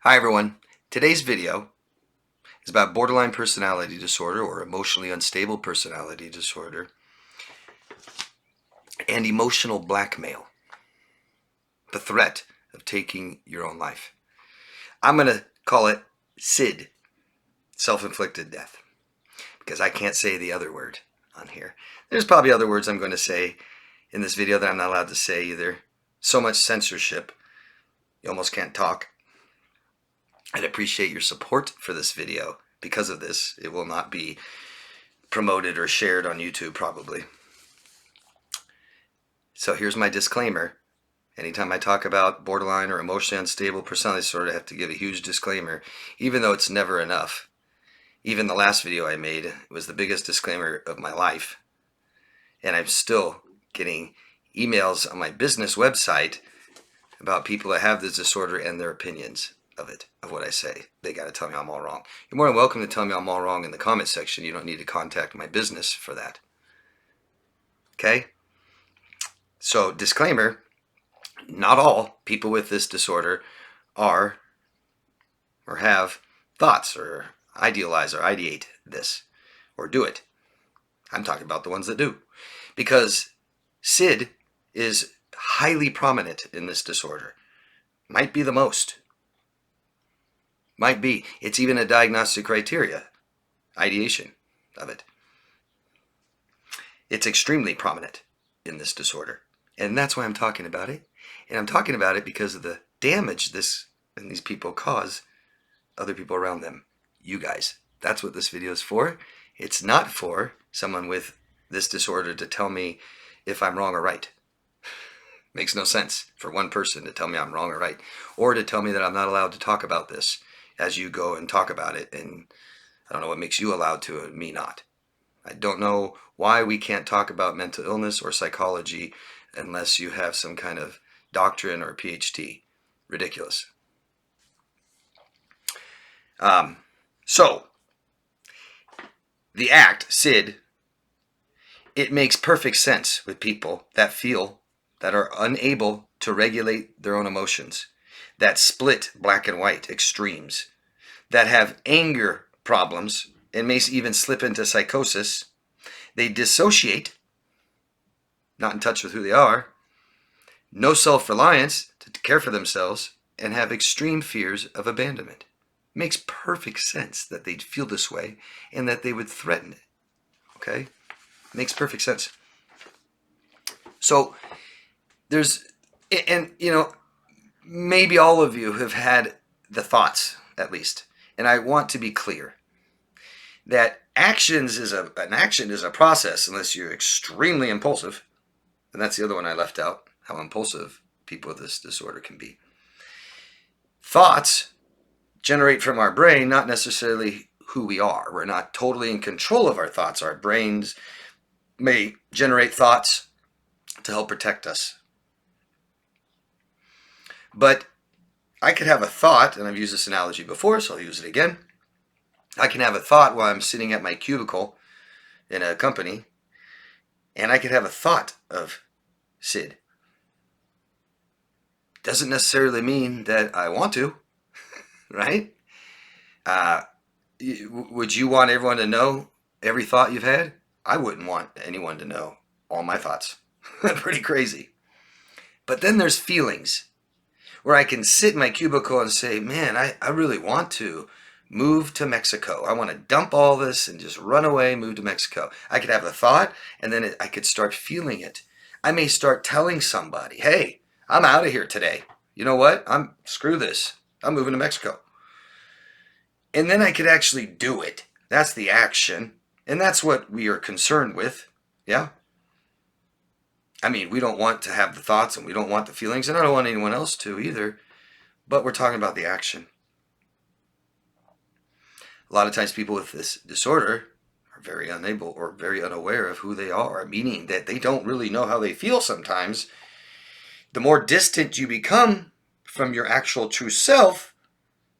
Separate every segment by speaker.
Speaker 1: Hi everyone. Today's video is about borderline personality disorder or emotionally unstable personality disorder and emotional blackmail, the threat of taking your own life. I'm going to call it SID, self-inflicted death, because I can't say the other word on here. There's probably other words I'm going to say in this video that I'm not allowed to say either. So much censorship, you almost can't talk. I'd appreciate your support for this video. Because of this, it will not be promoted or shared on YouTube probably. So here's my disclaimer. Anytime I talk about borderline or emotionally unstable personality disorder, I have to give a huge disclaimer, even though it's never enough. Even the last video I made was the biggest disclaimer of my life. And I'm still getting emails on my business website about people that have this disorder and their opinions of it, of what I say. They got to tell me I'm all wrong. You're more than welcome to tell me I'm all wrong in the comment section. You don't need to contact my business for that. Okay? So, disclaimer, not all people with this disorder are or have thoughts or idealize or ideate this or do it. I'm talking about the ones that do. Because SID is highly prominent in this disorder. Might be the most. Might be. It's even a diagnostic criteria, ideation of it. It's extremely prominent in this disorder. And that's why I'm talking about it. And I'm talking about it because of the damage this and these people cause other people around them. You guys. That's what this video is for. It's not for someone with this disorder to tell me if I'm wrong or right. Makes no sense for one person to tell me I'm wrong or right. Or to tell me that I'm not allowed to talk about this as you go and talk about it. And I don't know what makes you allowed to and me not. I don't know why we can't talk about mental illness or psychology unless you have some kind of doctrine or PhD. Ridiculous. So, the act, SID, it makes perfect sense with people that feel that are unable to regulate their own emotions, that split black and white extremes, that have anger problems and may even slip into psychosis. They dissociate, not in touch with who they are, no self-reliance to care for themselves, and have extreme fears of abandonment. Makes perfect sense that they'd feel this way and that they would threaten it. Okay? Makes perfect sense. So, there's, and you know, maybe all of you have had the thoughts, at least. And I want to be clear that an action is a process unless you're extremely impulsive. And that's the other one I left out, how impulsive people with this disorder can be. Thoughts generate from our brain, not necessarily who we are. We're not totally in control of our thoughts. Our brains may generate thoughts to help protect us. But I could have a thought, and I've used this analogy before, so I'll use it again. I can have a thought while I'm sitting at my cubicle in a company, and I could have a thought of SID. Doesn't necessarily mean that I want to, right? Would you want everyone to know every thought you've had? I wouldn't want anyone to know all my thoughts. Pretty crazy. But then there's feelings where I can sit in my cubicle and say, man, I really want to move to Mexico. I want to dump all this and just run away, move to Mexico. I could have a thought, and then I could start feeling it. I may start telling somebody, hey, I'm out of here today. You know what? Screw this. I'm moving to Mexico. And then I could actually do it. That's the action. And that's what we are concerned with. Yeah? I mean, we don't want to have the thoughts and we don't want the feelings, and I don't want anyone else to either. But we're talking about the action. A lot of times people with this disorder are very unable or very unaware of who they are, meaning that they don't really know how they feel sometimes. The more distant you become from your actual true self,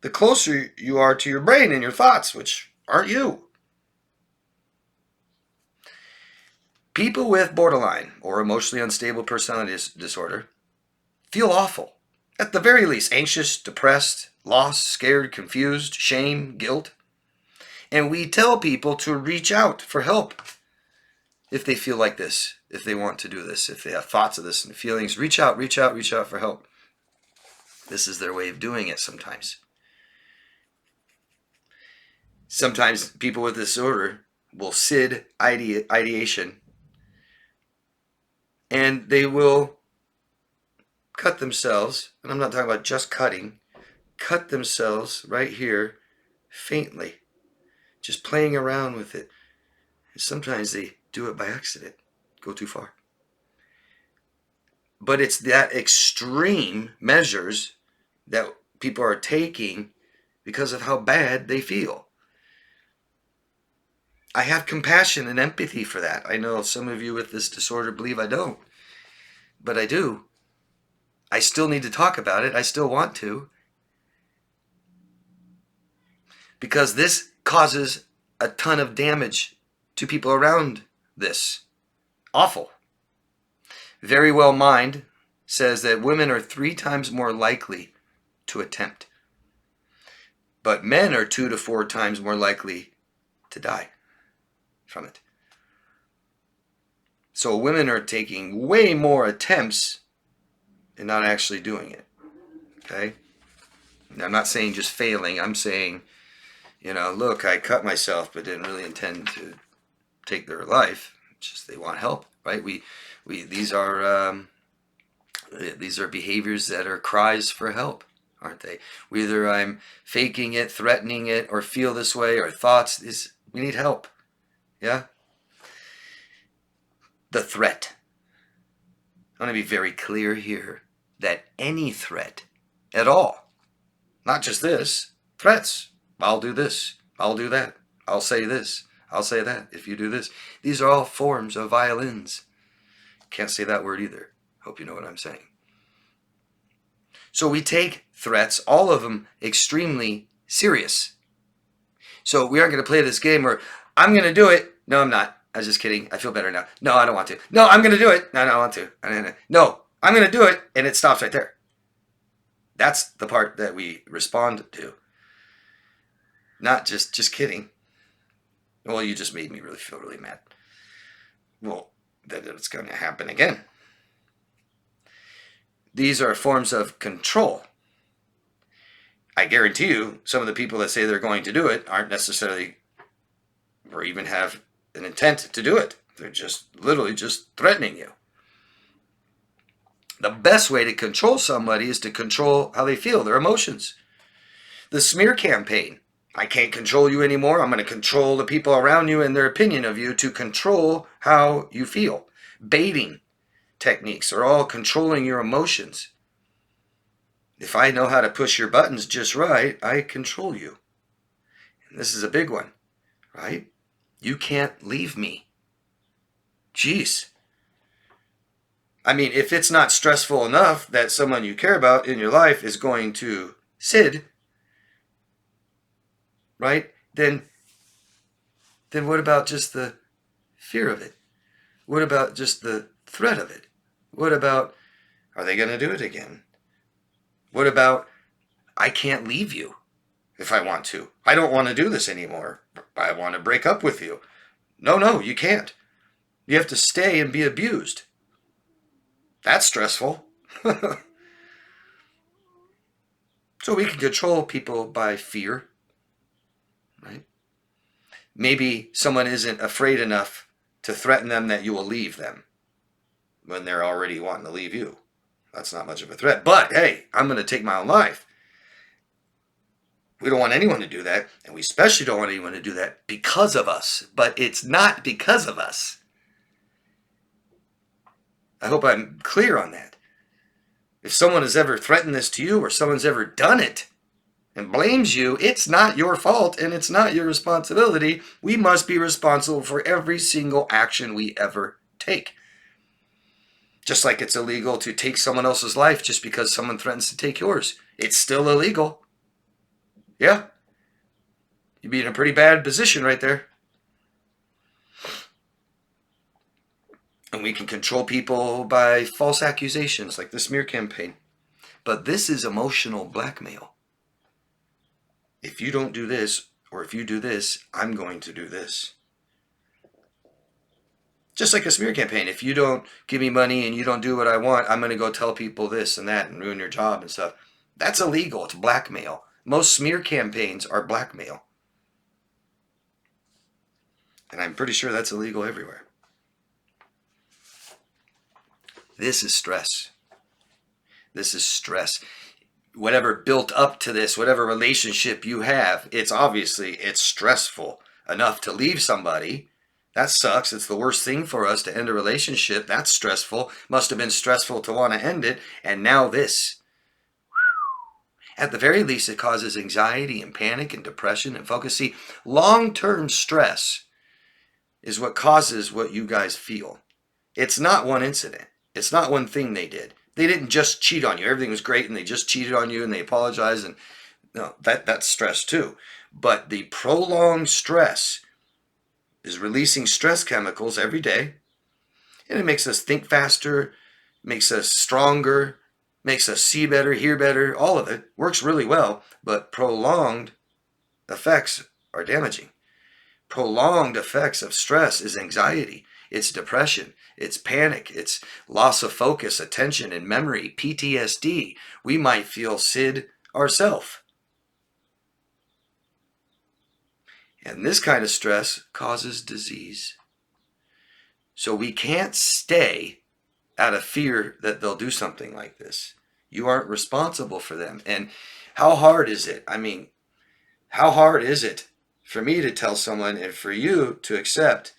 Speaker 1: the closer you are to your brain and your thoughts, which aren't you. People with borderline or emotionally unstable personality disorder feel awful. At the very least, anxious, depressed, lost, scared, confused, shame, guilt. And we tell people to reach out for help if they feel like this, if they want to do this, if they have thoughts of this and feelings. Reach out, reach out, reach out for help. This is their way of doing it sometimes. Sometimes people with disorder will SID ideation, and they will cut themselves, and I'm not talking about just cutting, cut themselves right here faintly, just playing around with it. And sometimes they do it by accident, go too far. But it's that extreme measures that people are taking because of how bad they feel. I have compassion and empathy for that. I know some of you with this disorder believe I don't, but I do. I still need to talk about it. I still want to. Because this causes a ton of damage to people around this. Awful. Very Well Mind says that women are 3 times more likely to attempt, but men are 2 to 4 times more likely to die from it. So women are taking way more attempts and not actually doing it. Okay? Now, I'm not saying just failing. I'm saying, look, I cut myself but didn't really intend to take their life. It's just they want help, right? These are behaviors that are cries for help, aren't they? Whether I'm faking it, threatening it, or feel this way, or thoughts, we need help. Yeah? The threat. I want to be very clear here that any threat at all, not just this, threats. I'll do this. I'll do that. I'll say this. I'll say that if you do this. These are all forms of violins. Can't say that word either. Hope you know what I'm saying. So we take threats, all of them, extremely serious. So we aren't going to play this game where I'm going to do it. No, I'm not. I was just kidding. I feel better now. No, I don't want to. No, I'm going to do it. No, I don't want to. No, I'm going to do it. And it stops right there. That's the part that we respond to. Not just kidding. Well, you just made me really feel really mad. Well, then it's going to happen again. These are forms of control. I guarantee you, some of the people that say they're going to do it aren't necessarily, or even have an intent to do it. They're just literally just threatening you. The best way to control somebody is to control how they feel, their emotions. The smear campaign. I can't control you anymore. I'm going to control the people around you and their opinion of you to control how you feel. Baiting techniques are all controlling your emotions. If I know how to push your buttons just right, I control you. And this is a big one, right? You can't leave me. Jeez. I mean, if it's not stressful enough that someone you care about in your life is going to SID, right? Then what about just the fear of it? What about just the threat of it? What about, are they going to do it again? What about, I can't leave you if I want to. I don't want to do this anymore. I want to break up with you. No, you can't. You have to stay and be abused. That's stressful. So we can control people by fear, right? Maybe someone isn't afraid enough to threaten them that you will leave them when they're already wanting to leave you. That's not much of a threat. But, hey, I'm going to take my own life. We don't want anyone to do that, and we especially don't want anyone to do that because of us. But it's not because of us. I hope I'm clear on that. If someone has ever threatened this to you or someone's ever done it and blames you, it's not your fault and it's not your responsibility. We must be responsible for every single action we ever take. Just like it's illegal to take someone else's life just because someone threatens to take yours. It's still illegal. Yeah. You'd be in a pretty bad position right there. And we can control people by false accusations like the smear campaign. But this is emotional blackmail. If you don't do this, or if you do this, I'm going to do this. Just like a smear campaign. If you don't give me money and you don't do what I want, I'm going to go tell people this and that and ruin your job and stuff. That's illegal. It's blackmail. Most smear campaigns are blackmail. And I'm pretty sure that's illegal everywhere. This is stress. This is stress. Whatever built up to this, whatever relationship you have, it's stressful enough to leave somebody. That sucks. It's the worst thing for us to end a relationship. That's stressful. Must have been stressful to want to end it. And now this. At the very least, it causes anxiety and panic and depression and focus. See, long-term stress is what causes what you guys feel. It's not one incident. It's not one thing they did. They didn't just cheat on you. Everything was great and they just cheated on you and they apologized. And no, that's stress too. But the prolonged stress is releasing stress chemicals every day. And it makes us think faster, makes us stronger, makes us see better, hear better. All of it works really well. But prolonged effects are damaging. Prolonged effects of stress is anxiety. It's depression. It's panic. It's loss of focus, attention, and memory. PTSD. We might feel SID ourselves. And this kind of stress causes disease. So we can't stay out of fear that they'll do something like this. You aren't responsible for them. And how hard is it? I mean, how hard is it for me to tell someone and for you to accept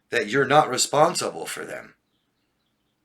Speaker 1: that you're not responsible for them?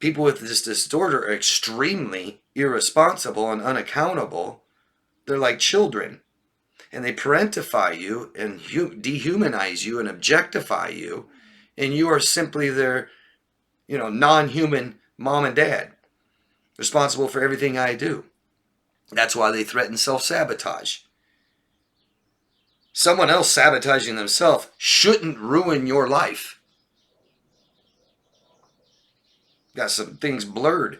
Speaker 1: People with this disorder are extremely irresponsible and unaccountable. They're like children. And they parentify you and dehumanize you and objectify you. And you are simply their, non-human mom and dad, responsible for everything I do. That's why they threaten self-sabotage. Someone else sabotaging themselves shouldn't ruin your life. Got some things blurred.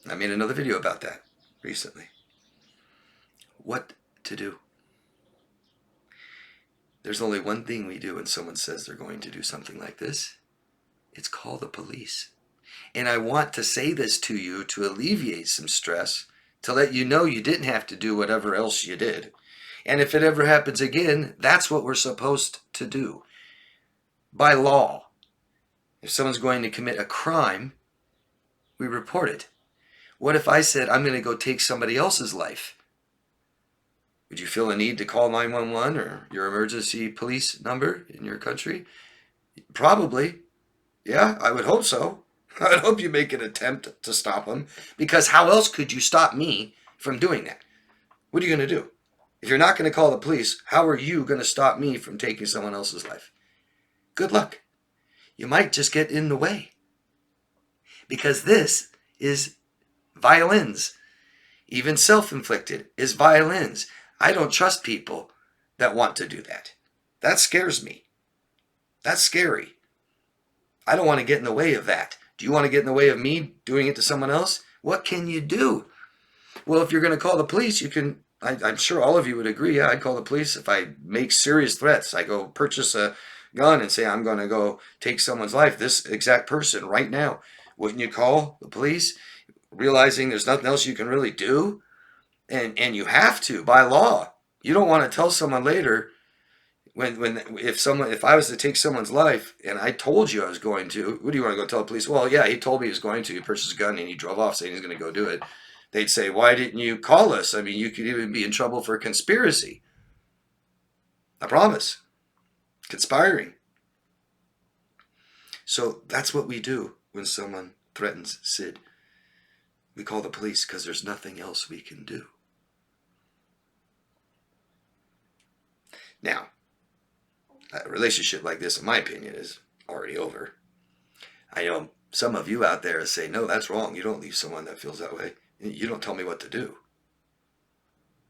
Speaker 1: I made another video about that recently. What to do? There's only one thing we do when someone says they're going to do something like this. It's call the police. And I want to say this to you to alleviate some stress, to let you know you didn't have to do whatever else you did. And if it ever happens again, that's what we're supposed to do. By law, if someone's going to commit a crime, we report it. What if I said, I'm going to go take somebody else's life? Would you feel a need to call 911 or your emergency police number in your country? Probably. Yeah, I would hope so. I would hope you make an attempt to stop them, because how else could you stop me from doing that? What are you going to do? If you're not going to call the police, how are you going to stop me from taking someone else's life? Good luck. You might just get in the way, because this is violence. Even self-inflicted is violence. I don't trust people that want to do that. That scares me. That's scary. I don't want to get in the way of that. Do you want to get in the way of me doing it to someone else? What can you do? Well, if you're going to call the police, you can, I'm sure all of you would agree, yeah, I'd call the police if I make serious threats. I go purchase a gun and say, I'm going to go take someone's life, this exact person right now. Wouldn't you call the police, realizing there's nothing else you can really do? And you have to, by law. You don't want to tell someone later, if I was to take someone's life and I told you I was going to, what do you want to go tell the police? Well, yeah, he told me he was going to. He purchased a gun and he drove off saying he's going to go do it. They'd say, why didn't you call us? I mean, you could even be in trouble for conspiracy. I promise. Conspiring. So that's what we do when someone threatens Sid. We call the police because there's nothing else we can do. Now, a relationship like this, in my opinion, is already over. I know some of you out there say, no, that's wrong. You don't leave someone that feels that way. You don't tell me what to do.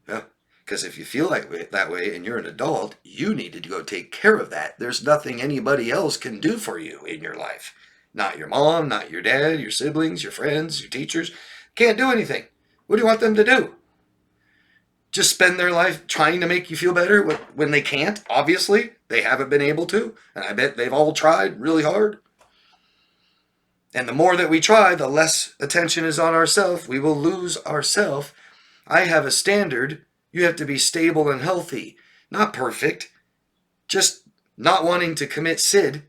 Speaker 1: Yeah, because if you feel that way and you're an adult, you need to go take care of that. There's nothing anybody else can do for you in your life. Not your mom, not your dad, your siblings, your friends, your teachers. Can't do anything. What do you want them to do? just spend their life trying to make you feel better when they can't? Obviously, they haven't been able to, and I bet they've all tried really hard. And the more that we try, the less attention is on ourselves. We will lose ourselves. I have a standard. You have to be stable and healthy, not perfect. Just not wanting to commit SID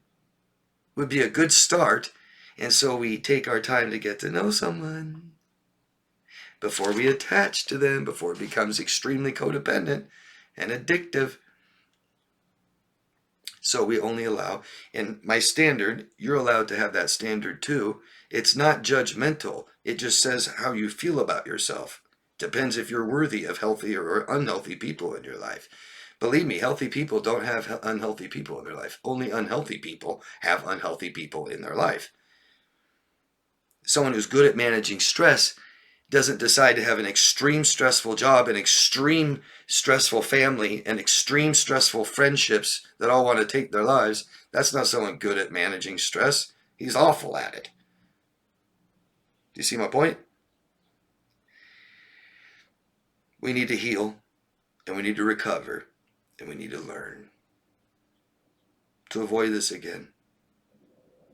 Speaker 1: would be a good start. And so we take our time to get to know someone before we attach to them, before it becomes extremely codependent and addictive. So we only allow, and my standard, you're allowed to have that standard too. It's not judgmental. It just says how you feel about yourself. Depends if you're worthy of healthy or unhealthy people in your life. Believe me, healthy people don't have unhealthy people in their life. Only unhealthy people have unhealthy people in their life. Someone who's good at managing stress doesn't decide to have an extreme stressful job, an extreme stressful family, and extreme stressful friendships that all want to take their lives. That's not someone good at managing stress. He's awful at it. Do you see my point? We need to heal, and we need to recover, and we need to learn to avoid this again.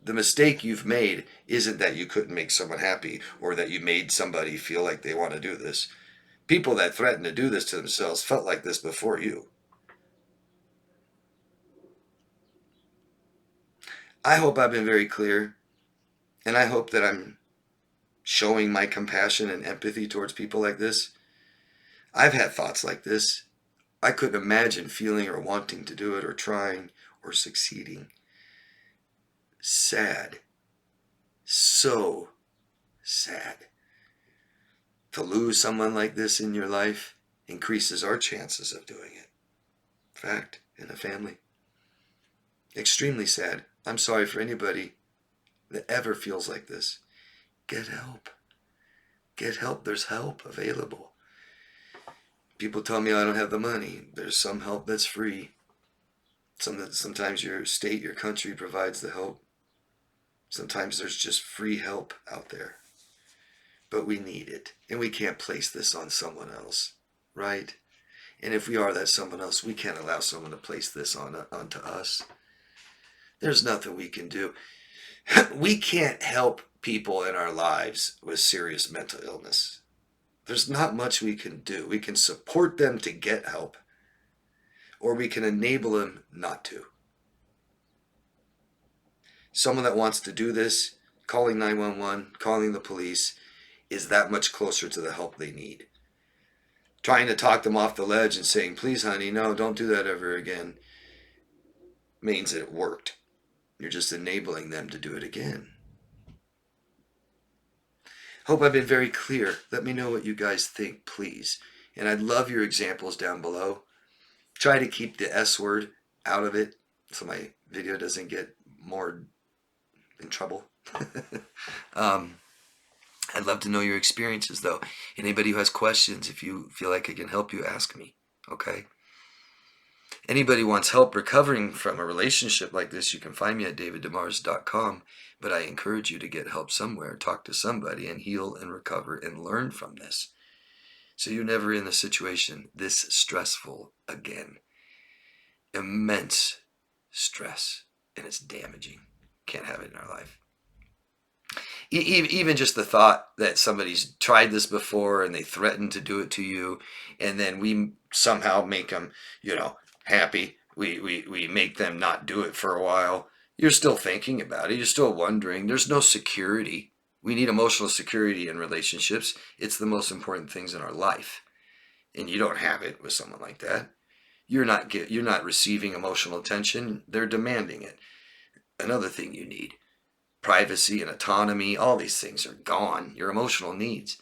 Speaker 1: The mistake you've made isn't that you couldn't make someone happy or that you made somebody feel like they want to do this. People that threaten to do this to themselves felt like this before you. I hope I've been very clear, and I hope that I'm showing my compassion and empathy towards people like this. I've had thoughts like this. I couldn't imagine feeling or wanting to do it or trying or succeeding. Sad. So sad. To lose someone like this in your life increases our chances of doing it. Fact, in a family. Extremely sad. I'm sorry for anybody that ever feels like this. Get help. Get help. There's help available. People tell me I don't have the money. There's some help that's free. Sometimes your state, your country provides the help. Sometimes there's just free help out there. But we need it. And we can't place this on someone else. Right? And if we are that someone else, we can't allow someone to place this onto us. There's nothing we can do. We can't help people in our lives with serious mental illness. There's not much we can do. We can support them to get help, or we can enable them not to. Someone that wants to do this, calling 911, calling the police, is that much closer to the help they need. Trying to talk them off the ledge and saying, please, honey, no, don't do that ever again, means that it worked. You're just enabling them to do it again. Hope I've been very clear. Let me know what you guys think, please. And I'd love your examples down below. Try to keep the S word out of it so my video doesn't get more in trouble. I'd love to know your experiences, though. Anybody who has questions, if you feel like I can help you, ask me, okay? Anybody wants help recovering from a relationship like this, you can find me at daviddemars.com, but I encourage you to get help somewhere, talk to somebody, and heal and recover and learn from this. So you're never in a situation this stressful again. Immense stress, and it's damaging. Can't have it in our life. Even just the thought that somebody's tried this before and they threaten to do it to you, and then we somehow make them, happy. We make them not do it for a while. You're still thinking about it. You're still wondering. There's no security. We need emotional security in relationships. It's the most important things in our life. And you don't have it with someone like that. You're not receiving emotional attention. They're demanding it. Another thing you need. Privacy and autonomy. All these things are gone. Your emotional needs.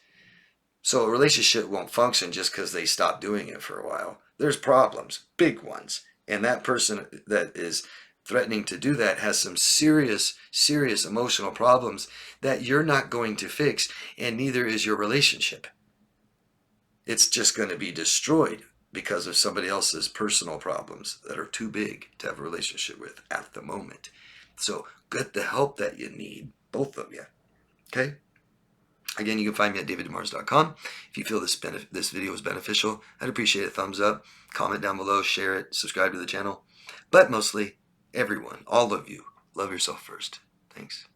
Speaker 1: So a relationship won't function just because they stop doing it for a while. There's problems, big ones. And that person that is threatening to do that has some serious, serious emotional problems that you're not going to fix, and neither is your relationship. It's just going to be destroyed because of somebody else's personal problems that are too big to have a relationship with at the moment. So get the help that you need, both of you. Okay? Again, you can find me at daviddemars.com. If you feel this video was beneficial, I'd appreciate a thumbs up, comment down below, share it, subscribe to the channel. But mostly, everyone, all of you, love yourself first. Thanks.